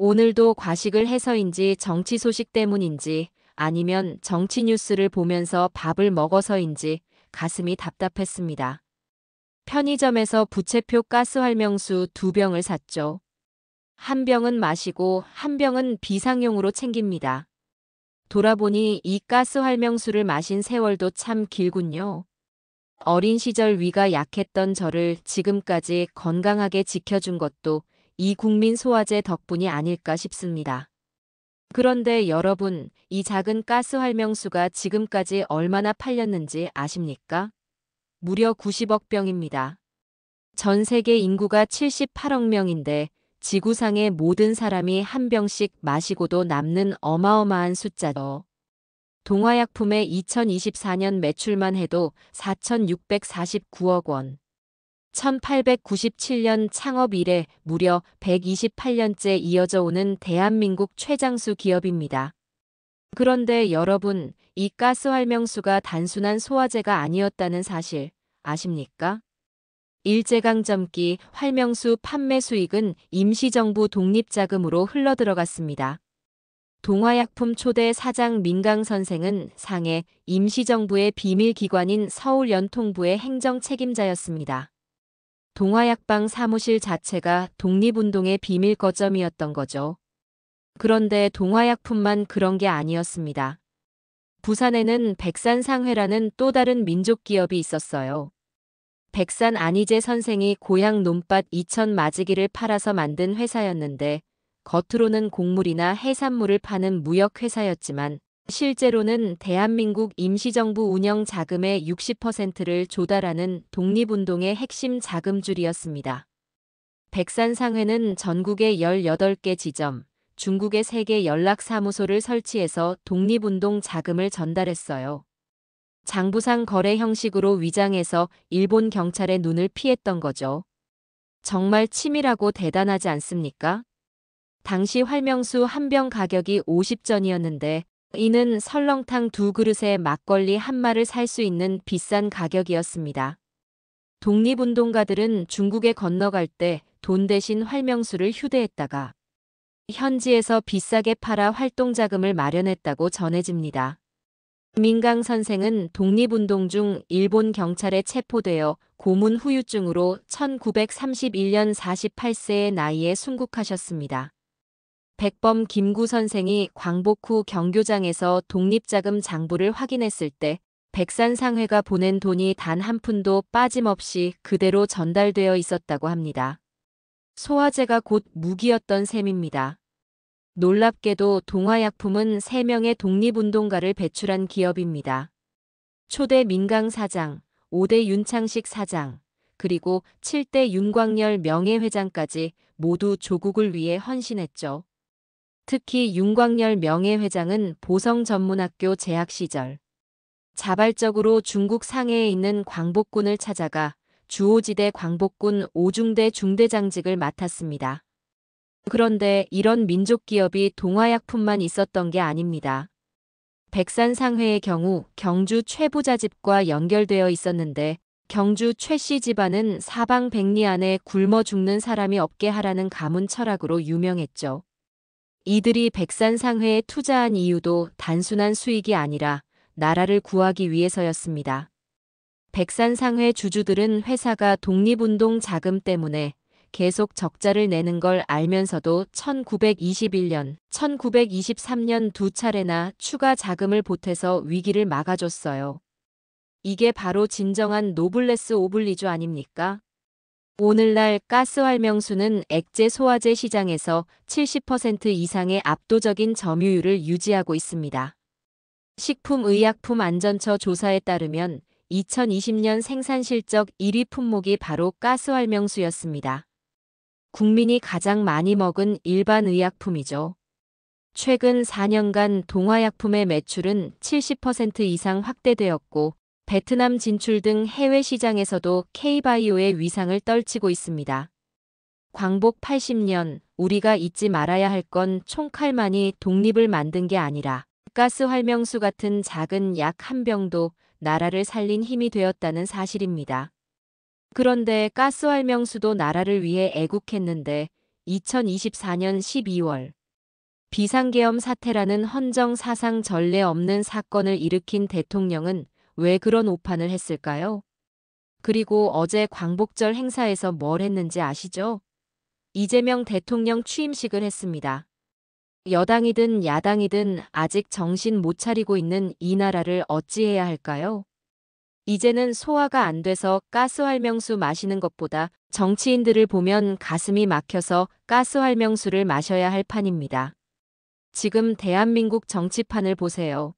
오늘도 과식을 해서인지 정치 소식 때문인지 아니면 정치 뉴스를 보면서 밥을 먹어서인지 가슴이 답답했습니다. 편의점에서 부채표 가스활명수 2병을 샀죠. 한 병은 마시고 한 병은 비상용으로 챙깁니다. 돌아보니 이 가스활명수를 마신 세월도 참 길군요. 어린 시절 위가 약했던 저를 지금까지 건강하게 지켜준 것도 이 국민 소화제 덕분이 아닐까 싶습니다. 그런데 여러분, 이 작은 가스활명수가 지금까지 얼마나 팔렸는지 아십니까? 무려 90억 병입니다. 전 세계 인구가 78억 명인데 지구상의 모든 사람이 한 병씩 마시고도 남는 어마어마한 숫자죠. 동화약품의 2024년 매출만 해도 4,649억 원. 1897년 창업 이래 무려 128년째 이어져 오는 대한민국 최장수 기업입니다. 그런데 여러분, 이 가스활명수가 단순한 소화제가 아니었다는 사실 아십니까? 일제강점기 활명수 판매 수익은 임시정부 독립자금으로 흘러들어갔습니다. 동화약품 초대 사장 민강 선생은 상해 임시정부의 비밀기관인 서울연통부의 행정 책임자였습니다. 동화약방 사무실 자체가 독립운동의 비밀 거점이었던 거죠. 그런데 동화약품만 그런 게 아니었습니다. 부산에는 백산상회라는 또 다른 민족 기업이 있었어요. 백산 안희재 선생이 고향 논밭 2천 마지기를 팔아서 만든 회사였는데 겉으로는 곡물이나 해산물을 파는 무역회사였지만 실제로는 대한민국 임시정부 운영 자금의 60%를 조달하는 독립운동의 핵심 자금줄이었습니다. 백산상회는 전국에 18개 지점, 중국에 3개 연락사무소를 설치해서 독립운동 자금을 전달했어요. 장부상 거래 형식으로 위장해서 일본 경찰의 눈을 피했던 거죠. 정말 치밀하고 대단하지 않습니까? 당시 활명수 한 병 가격이 50전이었는데 이는 설렁탕 2그릇에 막걸리 한 마를 살 수 있는 비싼 가격이었습니다. 독립운동가들은 중국에 건너갈 때 돈 대신 활명수를 휴대했다가 현지에서 비싸게 팔아 활동자금을 마련했다고 전해집니다. 민강 선생은 독립운동 중 일본 경찰에 체포되어 고문 후유증으로 1931년 48세의 나이에 순국하셨습니다. 백범 김구 선생이 광복 후 경교장에서 독립자금 장부를 확인했을 때 백산상회가 보낸 돈이 단 한 푼도 빠짐없이 그대로 전달되어 있었다고 합니다. 소화제가 곧 무기였던 셈입니다. 놀랍게도 동화약품은 3명의 독립운동가를 배출한 기업입니다. 초대 민강 사장, 5대 윤창식 사장, 그리고 7대 윤광열 명예회장까지 모두 조국을 위해 헌신했죠. 특히 윤광열 명예회장은 보성전문학교 재학 시절 자발적으로 중국 상해에 있는 광복군을 찾아가 주오지대 광복군 5중대 중대장직을 맡았습니다. 그런데 이런 민족기업이 동화약품만 있었던 게 아닙니다. 백산상회의 경우 경주 최부자 집과 연결되어 있었는데 경주 최씨 집안은 사방백리 안에 굶어 죽는 사람이 없게 하라는 가문 철학으로 유명했죠. 이들이 백산상회에 투자한 이유도 단순한 수익이 아니라 나라를 구하기 위해서였습니다. 백산상회 주주들은 회사가 독립운동 자금 때문에 계속 적자를 내는 걸 알면서도 1921년, 1923년 2차례나 추가 자금을 보태서 위기를 막아줬어요. 이게 바로 진정한 노블레스 오블리주 아닙니까? 오늘날 가스활명수는 액제 소화제 시장에서 70% 이상의 압도적인 점유율을 유지하고 있습니다. 식품의약품안전처 조사에 따르면 2020년 생산실적 1위 품목이 바로 가스활명수였습니다. 국민이 가장 많이 먹은 일반 의약품이죠. 최근 4년간 동화약품의 매출은 70% 이상 확대되었고 베트남 진출 등 해외 시장에서도 K바이오의 위상을 떨치고 있습니다. 광복 80년, 우리가 잊지 말아야 할 건 총칼만이 독립을 만든 게 아니라 가스활명수 같은 작은 약 한 병도 나라를 살린 힘이 되었다는 사실입니다. 그런데 가스활명수도 나라를 위해 애국했는데 2024년 12월 비상계엄 사태라는 헌정사상 전례 없는 사건을 일으킨 대통령은 왜 그런 오판을 했을까요? 그리고 어제 광복절 행사에서 뭘 했는지 아시죠? 이재명 대통령 취임식을 했습니다. 여당이든 야당이든 아직 정신 못 차리고 있는 이 나라를 어찌해야 할까요? 이제는 소화가 안 돼서 가스활명수 마시는 것보다 정치인들을 보면 가슴이 막혀서 가스활명수를 마셔야 할 판입니다. 지금 대한민국 정치판을 보세요.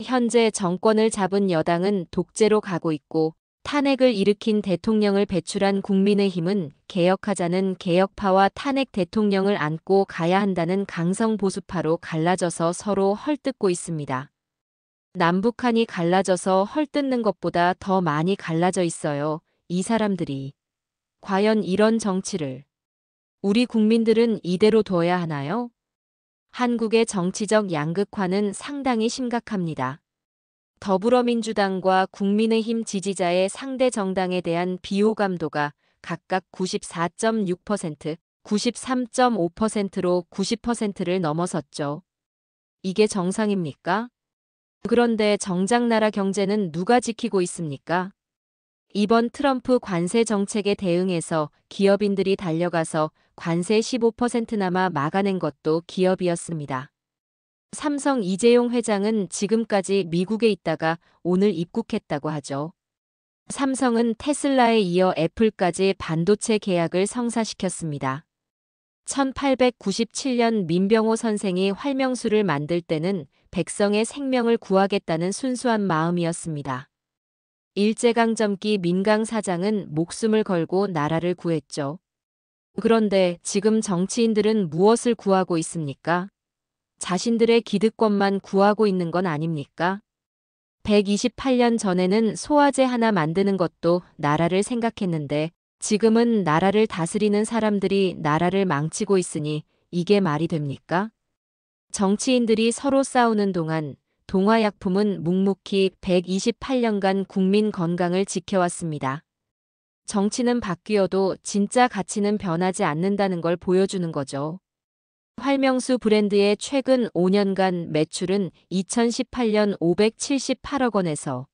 현재 정권을 잡은 여당은 독재로 가고 있고 탄핵을 일으킨 대통령을 배출한 국민의힘은 개혁하자는 개혁파와 탄핵 대통령을 안고 가야 한다는 강성 보수파로 갈라져서 서로 헐뜯고 있습니다. 남북한이 갈라져서 헐뜯는 것보다 더 많이 갈라져 있어요. 이 사람들이. 과연 이런 정치를 우리 국민들은 이대로 둬야 하나요? 한국의 정치적 양극화는 상당히 심각합니다. 더불어민주당과 국민의힘 지지자의 상대 정당에 대한 비호감도가 각각 94.6%, 93.5%로 90%를 넘어섰죠. 이게 정상입니까? 그런데 정작 나라 경제는 누가 지키고 있습니까? 이번 트럼프 관세 정책에 대응해서 기업인들이 달려가서 관세 15%나마 막아낸 것도 기업이었습니다. 삼성 이재용 회장은 지금까지 미국에 있다가 오늘 입국했다고 하죠. 삼성은 테슬라에 이어 애플까지 반도체 계약을 성사시켰습니다. 1897년 민병호 선생이 활명수를 만들 때는 백성의 생명을 구하겠다는 순수한 마음이었습니다. 일제강점기 민강 사장은 목숨을 걸고 나라를 구했죠. 그런데 지금 정치인들은 무엇을 구하고 있습니까? 자신들의 기득권만 구하고 있는 건 아닙니까? 128년 전에는 소화제 하나 만드는 것도 나라를 생각했는데 지금은 나라를 다스리는 사람들이 나라를 망치고 있으니 이게 말이 됩니까? 정치인들이 서로 싸우는 동안 동화약품은 묵묵히 128년간 국민 건강을 지켜왔습니다. 정치는 바뀌어도 진짜 가치는 변하지 않는다는 걸 보여주는 거죠. 활명수 브랜드의 최근 5년간 매출은 2018년 578억 원에서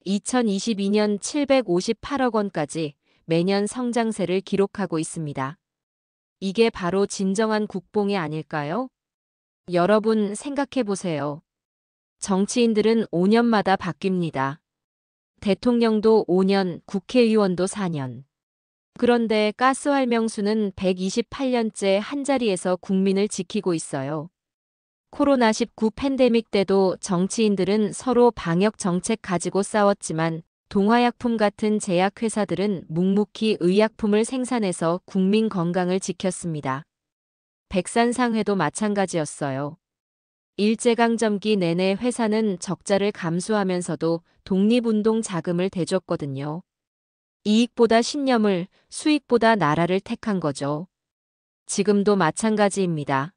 2022년 758억 원까지 매년 성장세를 기록하고 있습니다. 이게 바로 진정한 국뽕이 아닐까요? 여러분 생각해 보세요. 정치인들은 5년마다 바뀝니다. 대통령도 5년, 국회의원도 4년. 그런데 가스활명수는 128년째 한자리에서 국민을 지키고 있어요. 코로나19 팬데믹 때도 정치인들은 서로 방역 정책 가지고 싸웠지만 동화약품 같은 제약회사들은 묵묵히 의약품을 생산해서 국민 건강을 지켰습니다. 백산상회도 마찬가지였어요. 일제강점기 내내 회사는 적자를 감수하면서도 독립운동 자금을 대줬거든요. 이익보다 신념을, 수익보다 나라를 택한 거죠. 지금도 마찬가지입니다.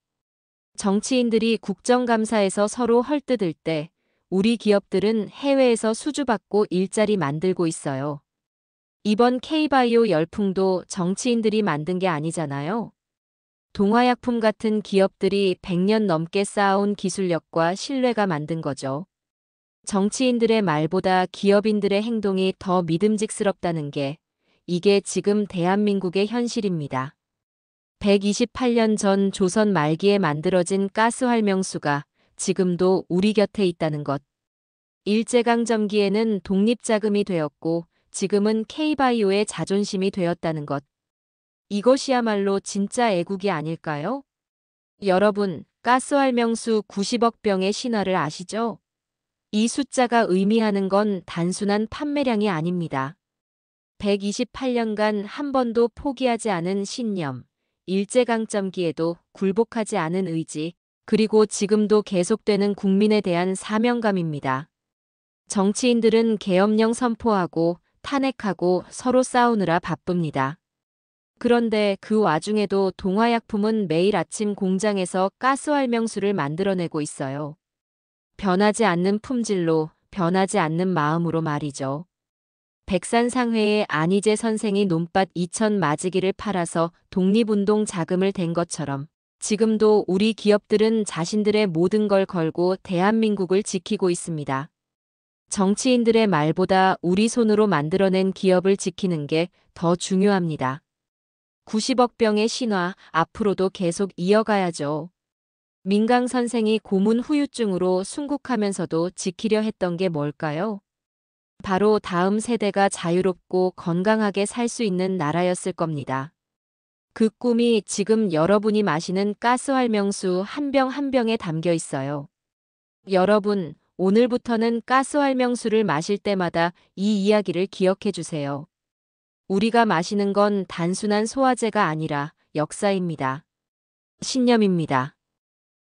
정치인들이 국정감사에서 서로 헐뜯을 때 우리 기업들은 해외에서 수주받고 일자리 만들고 있어요. 이번 K바이오 열풍도 정치인들이 만든 게 아니잖아요. 동화약품 같은 기업들이 100년 넘게 쌓아온 기술력과 신뢰가 만든 거죠. 정치인들의 말보다 기업인들의 행동이 더 믿음직스럽다는 게 이게 지금 대한민국의 현실입니다. 128년 전 조선 말기에 만들어진 가스활명수가 지금도 우리 곁에 있다는 것. 일제강점기에는 독립자금이 되었고 지금은 K바이오의 자존심이 되었다는 것. 이것이야말로 진짜 애국이 아닐까요? 여러분, 가스활명수 90억 병의 신화를 아시죠? 이 숫자가 의미하는 건 단순한 판매량이 아닙니다. 128년간 한 번도 포기하지 않은 신념, 일제강점기에도 굴복하지 않은 의지, 그리고 지금도 계속되는 국민에 대한 사명감입니다. 정치인들은 계엄령 선포하고 탄핵하고 서로 싸우느라 바쁩니다. 그런데 그 와중에도 동화약품은 매일 아침 공장에서 가스활명수를 만들어내고 있어요. 변하지 않는 품질로, 변하지 않는 마음으로 말이죠. 백산상회의 안희재 선생이 논밭 2천 마지기를 팔아서 독립운동 자금을 댄 것처럼 지금도 우리 기업들은 자신들의 모든 걸 걸고 대한민국을 지키고 있습니다. 정치인들의 말보다 우리 손으로 만들어낸 기업을 지키는 게 더 중요합니다. 90억 병의 신화 앞으로도 계속 이어가야죠. 민강 선생이 고문 후유증으로 순국하면서도 지키려 했던 게 뭘까요? 바로 다음 세대가 자유롭고 건강하게 살 수 있는 나라였을 겁니다. 그 꿈이 지금 여러분이 마시는 가스활명수 한 병 한 병에 담겨 있어요. 여러분, 오늘부터는 가스활명수를 마실 때마다 이 이야기를 기억해 주세요. 우리가 마시는 건 단순한 소화제가 아니라 역사입니다. 신념입니다.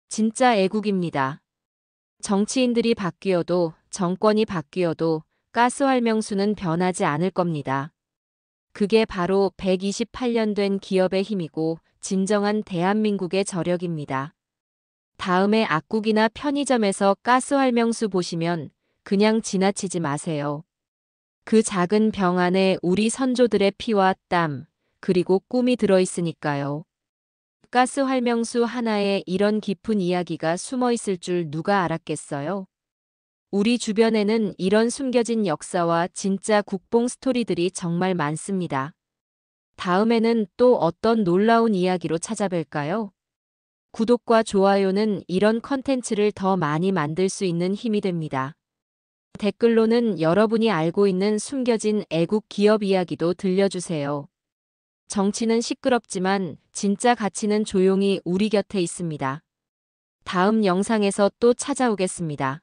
진짜 애국입니다. 정치인들이 바뀌어도 정권이 바뀌어도 가스활명수는 변하지 않을 겁니다. 그게 바로 128년 된 기업의 힘이고 진정한 대한민국의 저력입니다. 다음에 악국이나 편의점에서 가스활명수 보시면 그냥 지나치지 마세요. 그 작은 병 안에 우리 선조들의 피와 땀, 그리고 꿈이 들어있으니까요. 가스활명수 하나에 이런 깊은 이야기가 숨어 있을 줄 누가 알았겠어요? 우리 주변에는 이런 숨겨진 역사와 진짜 국뽕 스토리들이 정말 많습니다. 다음에는 또 어떤 놀라운 이야기로 찾아뵐까요? 구독과 좋아요는 이런 컨텐츠를 더 많이 만들 수 있는 힘이 됩니다. 댓글로는 여러분이 알고 있는 숨겨진 애국 기업 이야기도 들려주세요. 정치는 시끄럽지만 진짜 가치는 조용히 우리 곁에 있습니다. 다음 영상에서 또 찾아오겠습니다.